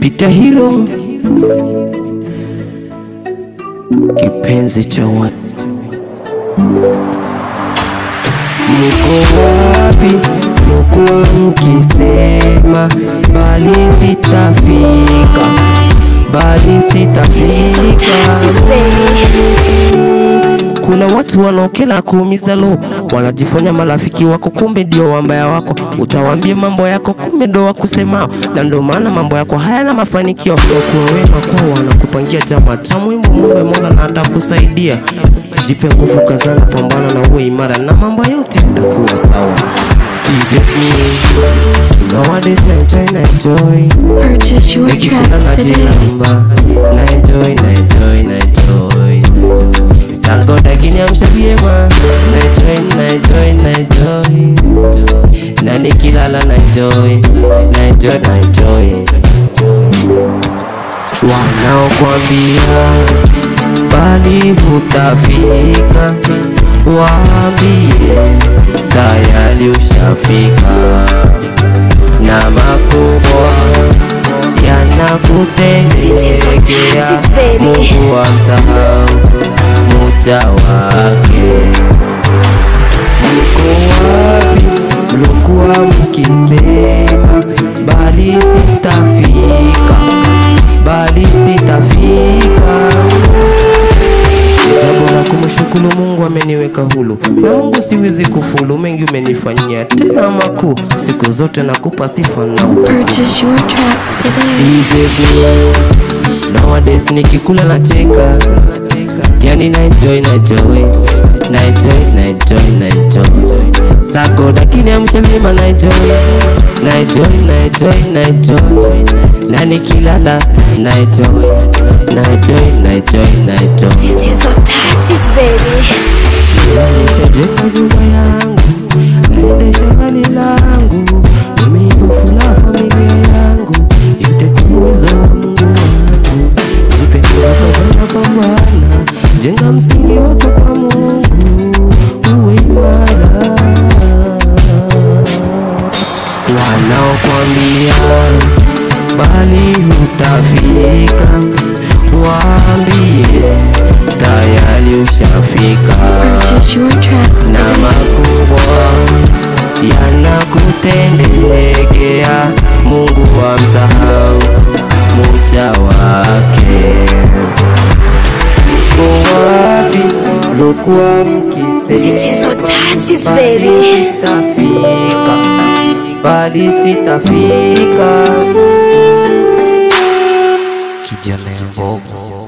Peter Hero, kipenzi cha watu. Mko wapi mkuwa mkisema bali sitafika, bali sitafika. Kuna watu wanaokela kuumiza lo, wanajifanya marafiki wako kumbe ndio wambaya wako. Utawaambia mambo yako kumbe ndo wakusemao, na ndo maana mambo yako hayana mafanikio. Kwa wema kwao wanakupangia chama cha muhimu, muombe Mola na atakusaidia. Jipe nguvu, kazana, pambana na uwe imara, na mambo yote yatakuwa sawa. Nowadays enjoy. Purchase your tracks today. Enjoy. Sango dagini amshabiema. Enjoy. Na nikilala enjoy. Wanaokuambia bali hutafika, waambie tayari ushafika, na makubwa yanakutendekea. Mungu amsahau mja wake. Mko wapi mlokuwa mkisema bali sitafika, bali sitafika? Jambo la kumshukuru Mungu, ameniweka hulu, na Mungu siwezi kufulu. Mengi umenifanyia tena makuu, siku zote nakupa sifa na Purchase your tracks today. This is me. Nowadays nikikula nacheka, yani enjoy. Sako dakini amshalima enjoy. Na nikilala enjoy. Titties on touches, baby. Nishajenga nyumba yangu, naendesha gari langu, nimeipofula familia yangu, yote kwa uwezo wa Mungu wangu. Jipe nguvu, kazana, pambana, jenga msingi wako kwa Mungu, uwe imara. Wanaokuambia bali hutafika, waambie tayari ushafika, Purchase your tracks na today. makubwa yanakutendekea. Mungu amsahau mja wake. Mko wapi mlokuwa Titties on mkisema touches, bali baby. sitafika, bali sitafika? Kijana ya bobo.